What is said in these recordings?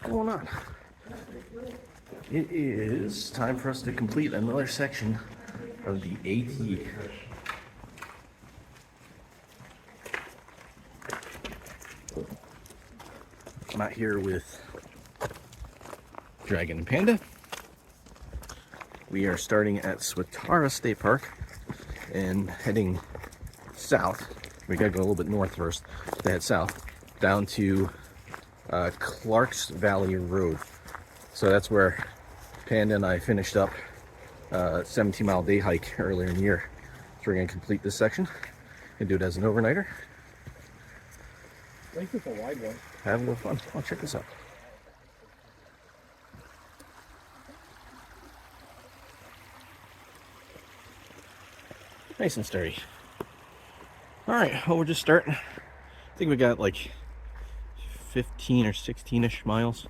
What's going on? It is time for us to complete another section of the AT. I'm out here with Dragon and Panda. We are starting at Swatara State Park and heading south. We gotta go a little bit north first to head south down to Clark's Valley Road. So that's where Panda and I finished up a 17-mile day hike earlier in the year. So we're gonna complete this section and do it as an overnighter. I think it's a wide one. Have a little fun. I'll check this out. Nice and sturdy. All right, well, we're just starting. I think we got like 15 or 16-ish miles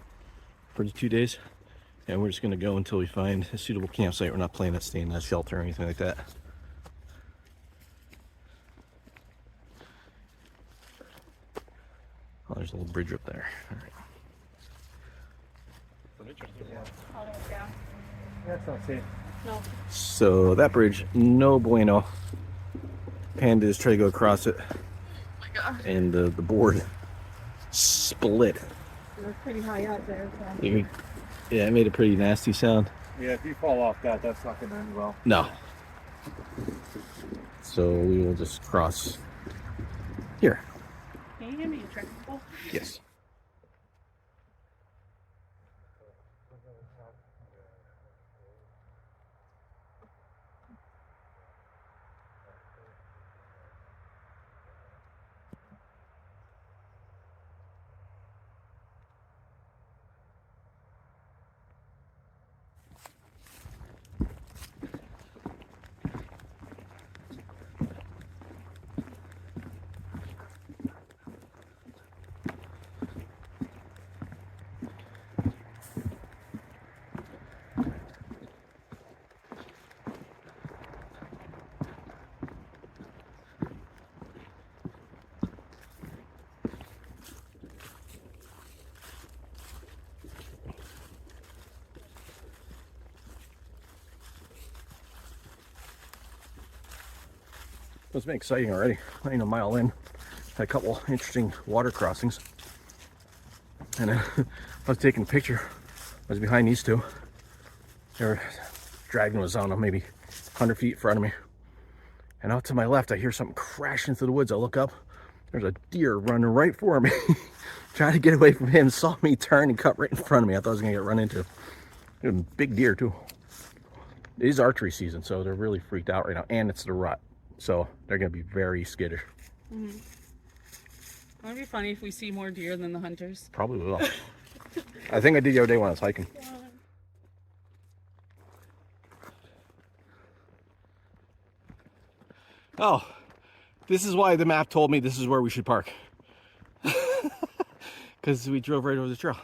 for the 2 days. And we're just gonna go until we find a suitable campsite. We're not planning on staying in a shelter or anything like that. Oh, there's a little bridge up there. All right. That's not safe. No. So that bridge, no bueno. Pandas try to go across it, Oh my gosh. and the board split. They're pretty high up there. So. Yeah, it made a pretty nasty sound. Yeah, if you fall off that, that's not going to end well. No. So we will just cross here. Can you give me a tricycle? Yes. It's been exciting already. Not even a mile in. Had a couple interesting water crossings. And I was taking a picture. I was behind these two. Dragon was, I don't know, maybe 100 feet in front of me. And out to my left, I hear something crash into the woods. I look up. There's a deer running right for me. Trying to get away from him. Saw me turn and cut right in front of me. I thought I was going to get run into. It was a big deer, too. It is archery season, so they're really freaked out right now. And it's the rut. So they're going to be very skittish. Mm-hmm. It'd be funny if we see more deer than the hunters. Probably will. I think I did the other day when I was hiking. Oh, this is why the map told me this is where we should park. Because we drove right over the trail.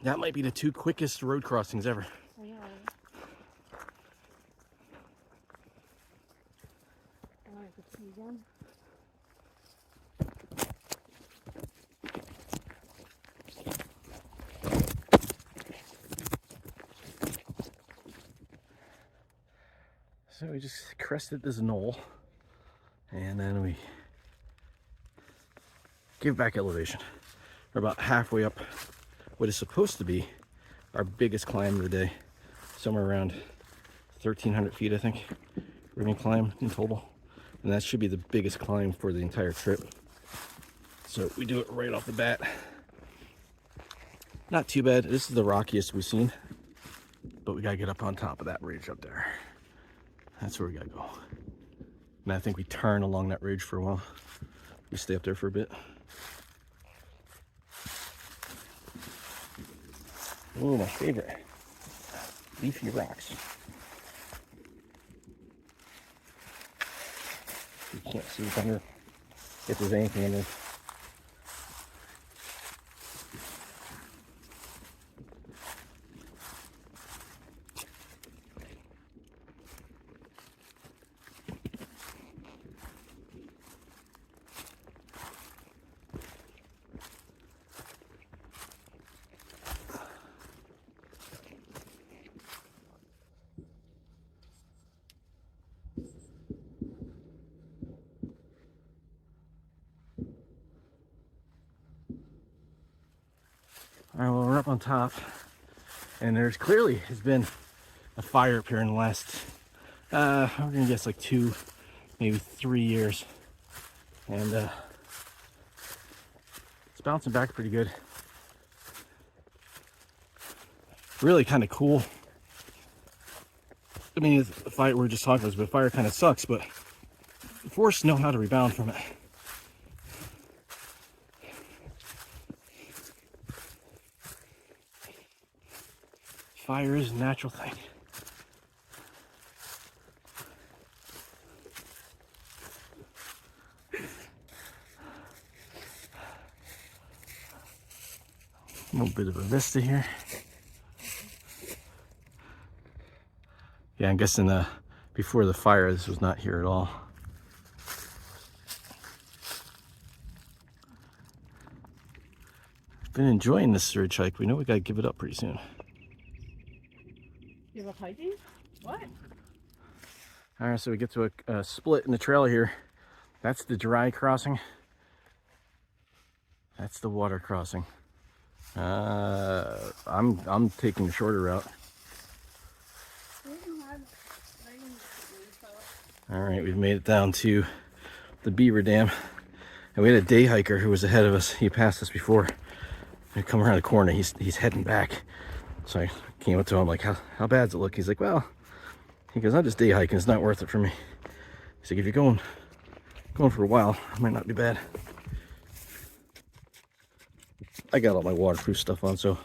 That might be the 2 quickest road crossings ever. Yeah. So we just crested this knoll, and then we give back elevation. We're about halfway up what is supposed to be our biggest climb of the day. Somewhere around 1,300 feet, I think we're gonna climb in total. And that should be the biggest climb for the entire trip. So we do it right off the bat. Not too bad. This is the rockiest we've seen, but we gotta get up on top of that ridge up there. That's where we gotta go. And I think we turn along that ridge for a while. We stay up there for a bit. Oh, my favorite. Leafy rocks. You can't see what's under, if there's anything in there. All right, well, we're up on top, and there's clearly has been a fire up here in the last, I'm gonna guess like 2, maybe 3 years. And it's bouncing back pretty good. Really kind of cool. I mean, the fire, we were just talking about this, but fire kind of sucks, but the forests know how to rebound from it. Fire is a natural thing. A little bit of a vista here. Yeah, I'm guessing before the fire, this was not here at all. Been enjoying this surge hike. We know we gotta give it up pretty soon. You have a hiking? What? All right, so we get to a split in the trail here. That's the dry crossing. That's the water crossing. I'm taking the shorter route. All right, we've made it down to the beaver dam, and we had a day hiker who was ahead of us. He passed us before. We come around the corner. He's heading back. So I came up to him like, how bad does it look? He's like, well, he goes, I'm just day hiking. It's not worth it for me. He's like, if you're going for a while, it might not be bad. I got all my waterproof stuff on, so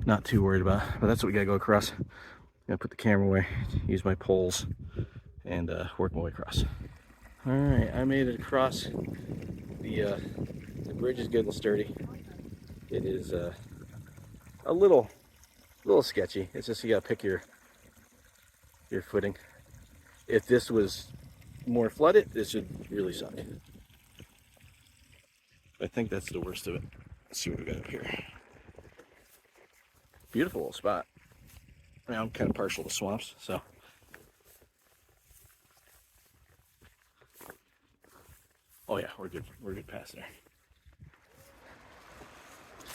not too worried about it. But that's what we gotta go across. Gotta put the camera away, use my poles, and work my way across. All right, I made it across. The bridge is good and sturdy. It is a little sketchy. It's just you gotta pick your footing. If this was more flooded, this would really suck. I think that's the worst of it. Let's see what we got up here. Beautiful little spot. I mean, I'm kind of partial to swamps, so. Oh yeah, we're good. We're good past there.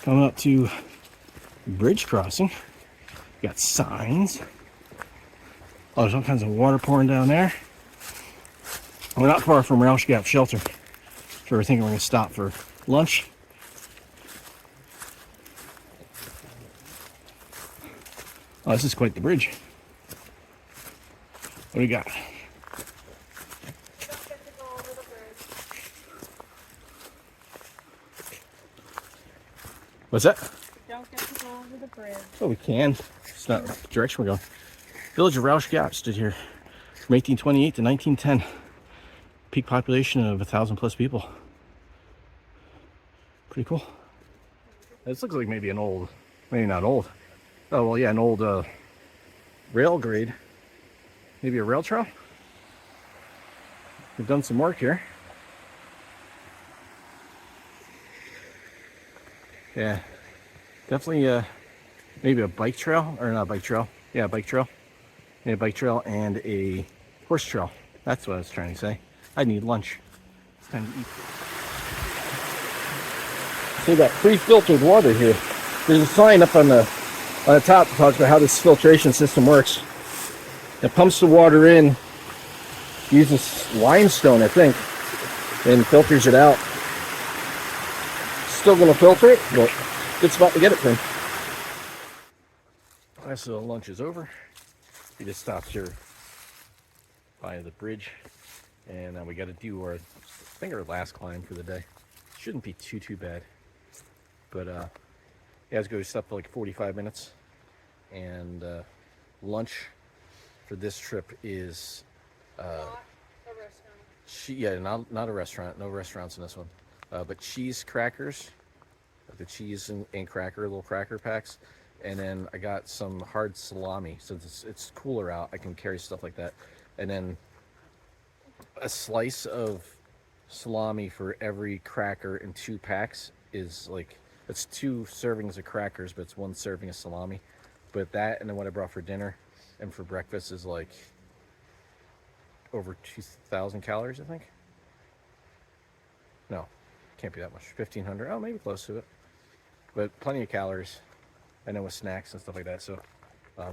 Coming up to bridge crossing. Got signs. Oh, there's all kinds of water pouring down there. We're not far from Roush Gap Shelter, so we're thinking we're going to stop for lunch. Oh, this is quite the bridge. What do we got? What's that? Don't get to go over the bridge. Oh, we can. It's not the direction we're going. Village of Roush Gap stood here from 1828 to 1910. Peak population of 1,000 plus people. Pretty cool. This looks like maybe an old, maybe not old. Oh, well, yeah, an old rail grade. Maybe a rail trail. We've done some work here. Yeah, definitely maybe a bike trail, or not a bike trail. Yeah, a bike trail. Yeah, a bike trail and a horse trail. That's what I was trying to say. I need lunch. It's time to eat. See that pre-filtered water here. There's a sign up on the top that talks about how this filtration system works. It pumps the water in, uses limestone, I think, and filters it out. Still gonna filter it, but good spot to get it from. Alright, so lunch is over. We just stopped here by the bridge, and we got to do our, I think, our last climb for the day. Shouldn't be too bad, but yeah, let's go. Stop for like 45 minutes, and lunch for this trip is Not a restaurant. yeah, not a restaurant. No restaurants in this one, but cheese crackers, the cheese and cracker, little cracker packs. And then I got some hard salami. Since it's cooler out, I can carry stuff like that. And then a slice of salami for every cracker in 2 packs is like, it's 2 servings of crackers, but it's 1 serving of salami. But that and then what I brought for dinner and for breakfast is like over 2,000 calories, I think. No, can't be that much. 1,500. Oh, maybe close to it. But plenty of calories. I know with snacks and stuff like that. So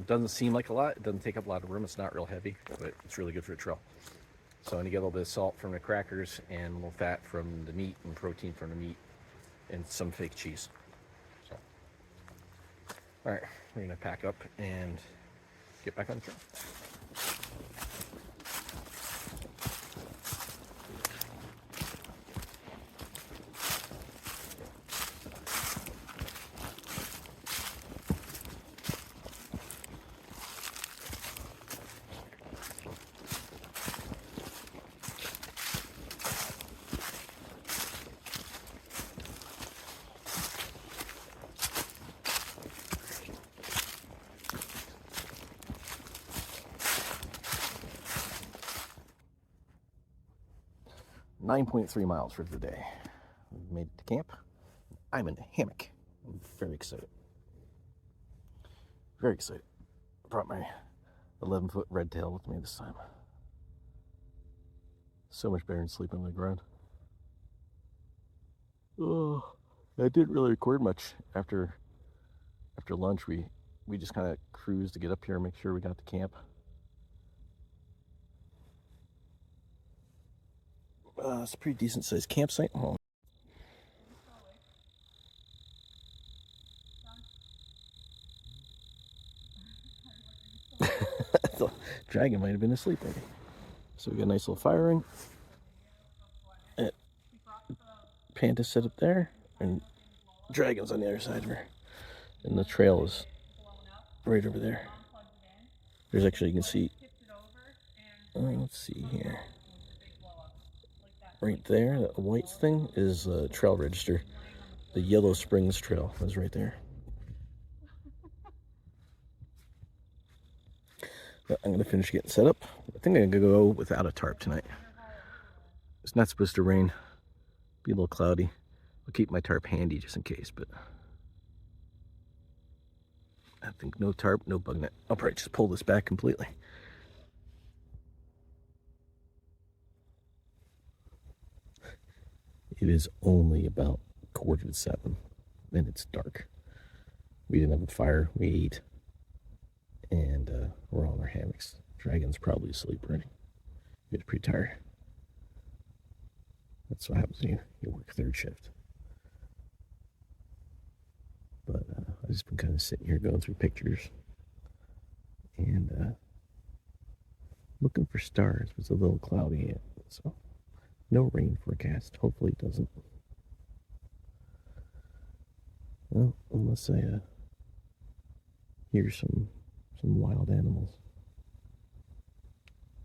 doesn't seem like a lot. It doesn't take up a lot of room. It's not real heavy, but it's really good for a trail. So, and you get a little bit of salt from the crackers and a little fat from the meat and protein from the meat and some fake cheese. So, all right, we're gonna pack up and get back on the trail. 9.3 miles for the day. We've made it to camp. I'm in a hammock. I'm very excited. Very excited. Brought my 11-foot red tail with me this time. So much better than sleeping on the ground. Oh, I didn't really record much after lunch. We just kind of cruised to get up here and make sure we got to camp. It's a pretty decent sized campsite. Oh. The dragon might have been asleep already. So we got a nice little fire in. Panda set up there, and dragon's on the other side of her. And the trail is right over there. There's actually, you can see, let's see here. Right there, that white thing is a trail register. The Yellow Springs Trail is right there. But I'm going to finish getting set up. I think I'm going to go without a tarp tonight. It's not supposed to rain. Be a little cloudy. I'll keep my tarp handy just in case, but I think no tarp, no bug net. I'll probably just pull this back completely. It is only about 6:45, and it's dark. We didn't have a fire. We ate, and we're all in our hammocks. Dragon's probably asleep already. He's pretty tired. That's what happens when you work third shift. But I've just been kind of sitting here going through pictures and looking for stars. It's a little cloudy yet, so no rain forecast. Hopefully it doesn't. Well, unless I hear some wild animals.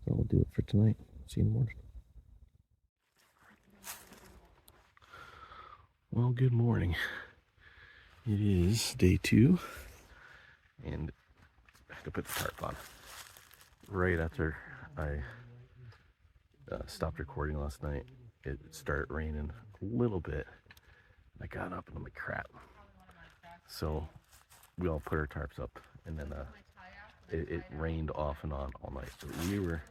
So I'll do it for tonight. See you in the morning. Well, good morning. It is day 2, and I have to put the tarp on. Right after I stopped recording last night, it started raining a little bit. I got up and I'm like, crap. So we all put our tarps up, and then it rained off and on all night. So we were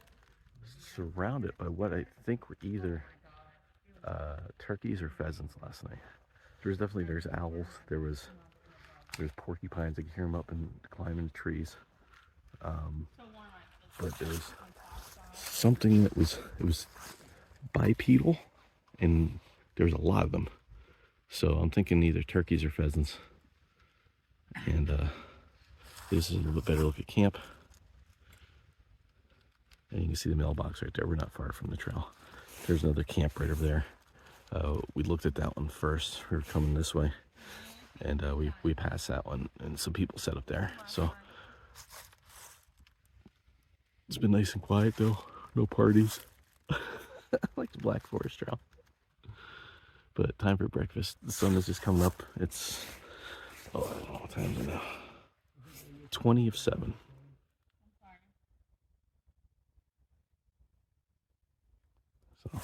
surrounded by what I think were either turkeys or pheasants last night. There's owls. There's porcupines. I could hear them up and climbing trees. But there's something that was bipedal, and there's a lot of them. So I'm thinking either turkeys or pheasants. And this is a little bit better look at camp. And you can see the mailbox right there. We're not far from the trail. There's another camp right over there. We looked at that one first. We were coming this way, and we passed that one, and some people set up there. So it's been nice and quiet though. No parties. Like the Black Forest Trail. But time for breakfast. The sun is just coming up. It's I don't know what time is it now. 20 of 7. So.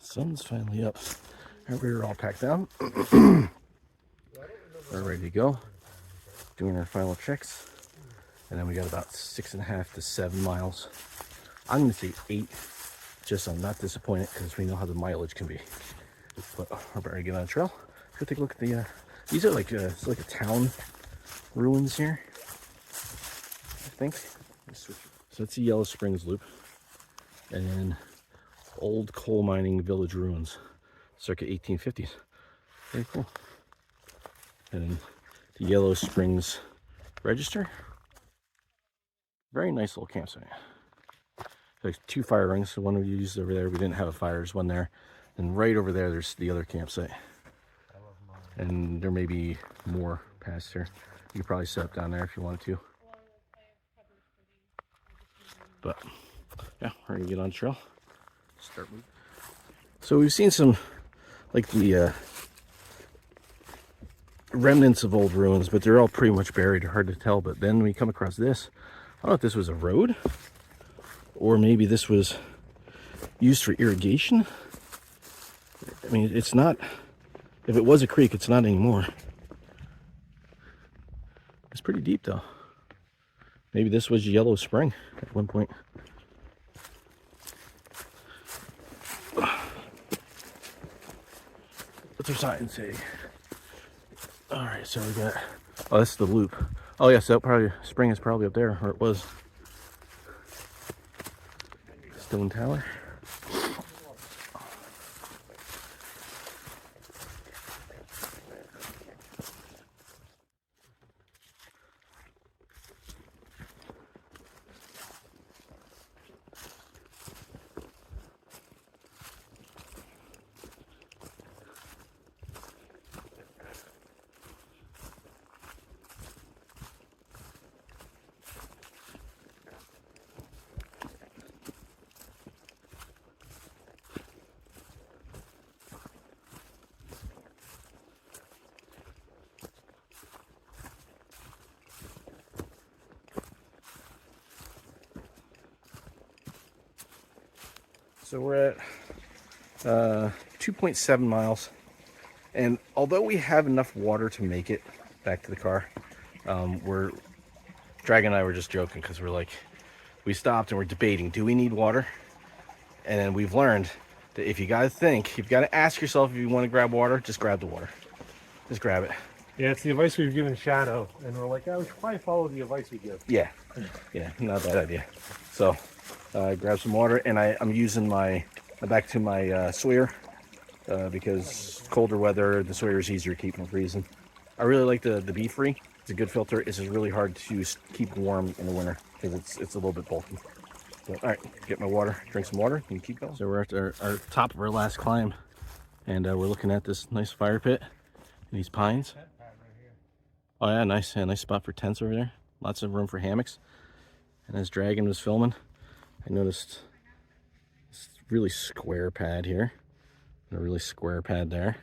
Sun's finally up. We're all packed down. We're ready to go. Doing our final checks. And then we got about 6.5 to 7 miles. I'm going to say 8. Just I'm not disappointed because we know how the mileage can be. But we're better to get on the trail. Go take a look at the, these are like, it's like a town ruins here, I think. So that's the Yellow Springs Loop. And then old coal mining village ruins, circa 1850s. Very cool. And the Yellow Springs Register. Very nice little campsite. There's 2 fire rings. The one we used over there, we didn't have a fire. There's one there. And right over there, there's the other campsite. And there may be more past here. You could probably set up down there if you wanted to. But yeah, we're gonna get on the trail. Start moving. So we've seen some, like the remnants of old ruins, but they're all pretty much buried. Hard to tell. But then we come across this. I don't know if this was a road, or maybe this was used for irrigation. I mean, it's not. If it was a creek, it's not anymore. It's pretty deep though. Maybe this was Yellow Spring at one point. What's our sign say? All right, so we got. Oh, that's the loop. Oh yes, that probably spring is probably up there, or it was. Stone Tower. So we're at 2.7 miles, and although we have enough water to make it back to the car, Dragon and I were just joking because we're like, we stopped and we're debating, do we need water? And then we've learned that if you gotta think, you've got to ask yourself if you want to grab water, just grab the water. Just grab it. Yeah, it's the advice we've given Shadow, and we're like, we should probably follow the advice we give. Yeah, not a bad idea. So grab some water, and I'm using back to my Sawyer because colder weather, the Sawyer is easier to keep from freezing. I really like the Be Free. It's a good filter. It's just really hard to keep warm in the winter because it's a little bit bulky. So, all right, get my water, drink some water, and keep going. So we're at our top of our last climb, and we're looking at this nice fire pit and these pines. Oh yeah, nice spot for tents over there. Lots of room for hammocks. And as Dragon was filming, I noticed this really square pad here, and a really square pad there.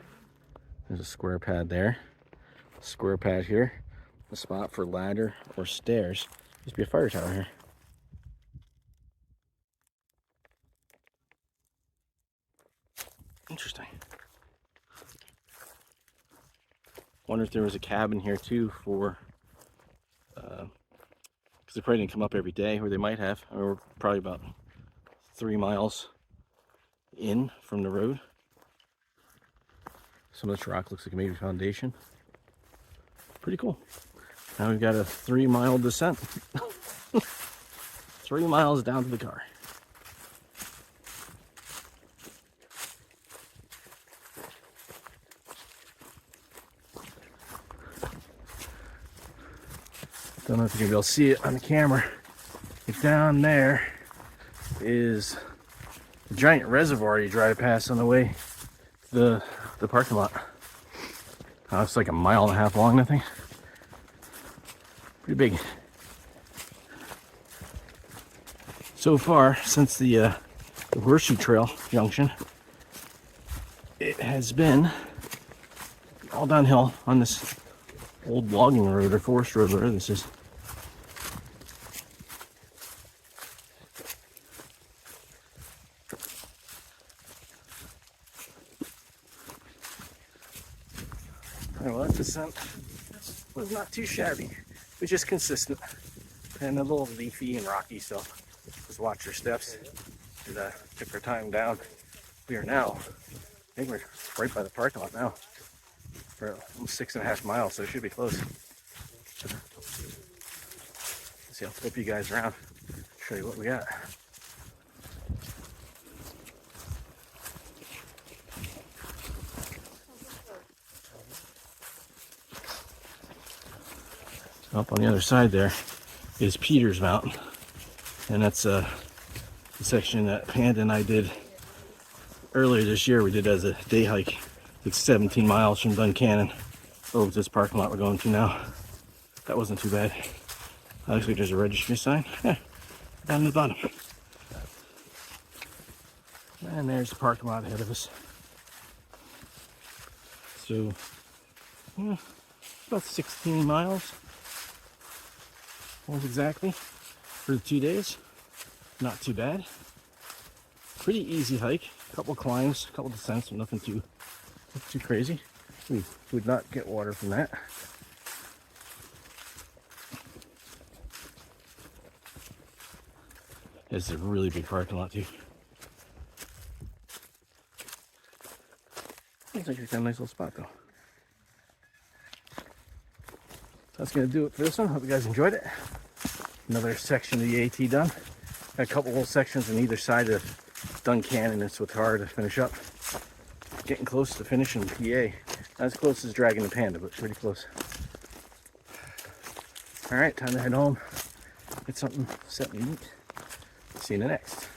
There's a square pad there, a square pad here, a spot for ladder or stairs. Used to be a fire tower here. Interesting. Wonder if there was a cabin here too for, because they probably didn't come up every day, or they might have. I mean, we're probably about 3 miles in from the road. Some of this rock looks like maybe foundation. Pretty cool. Now we've got a 3-mile descent. 3 miles down to the car. Don't know if you're gonna be able to see it on the camera. But down there is a giant reservoir you drive past on the way to the parking lot. It's like 1.5 miles long, I think. Pretty big. So far, since the Horseshoe Trail junction, it has been all downhill on this old logging road or forest road, whatever this is. Well, that descent was not too shabby. It was just consistent and a little leafy and rocky, so just watch your steps and took our time down. We are now think we're right by the parking lot now. We're almost 6.5 miles, so it should be close. See, I'll flip you guys around, show you what we got. Up on the other side there is Peters Mountain, and that's the section that Panda and I did earlier this year. We did as a day hike, like 17 miles from Duncannon over to this parking lot we're going to now. That wasn't too bad. Actually, there's a registry sign down the bottom, and there's the parking lot ahead of us. So yeah, about 16 miles. Almost exactly for the 2 days. Not too bad. Pretty easy hike. A couple climbs, a couple descents, but nothing too crazy. We would not get water from that. It's a really big parking lot too. Looks like it's got a nice little spot though. That's gonna do it for this one. Hope you guys enjoyed it. Another section of the AT done. Got a couple little sections on either side of Duncannon and Swatara to finish up. Getting close to finishing PA. Not as close as dragging the Panda, but pretty close. All right, time to head home. Get something set and eat. See you in the next.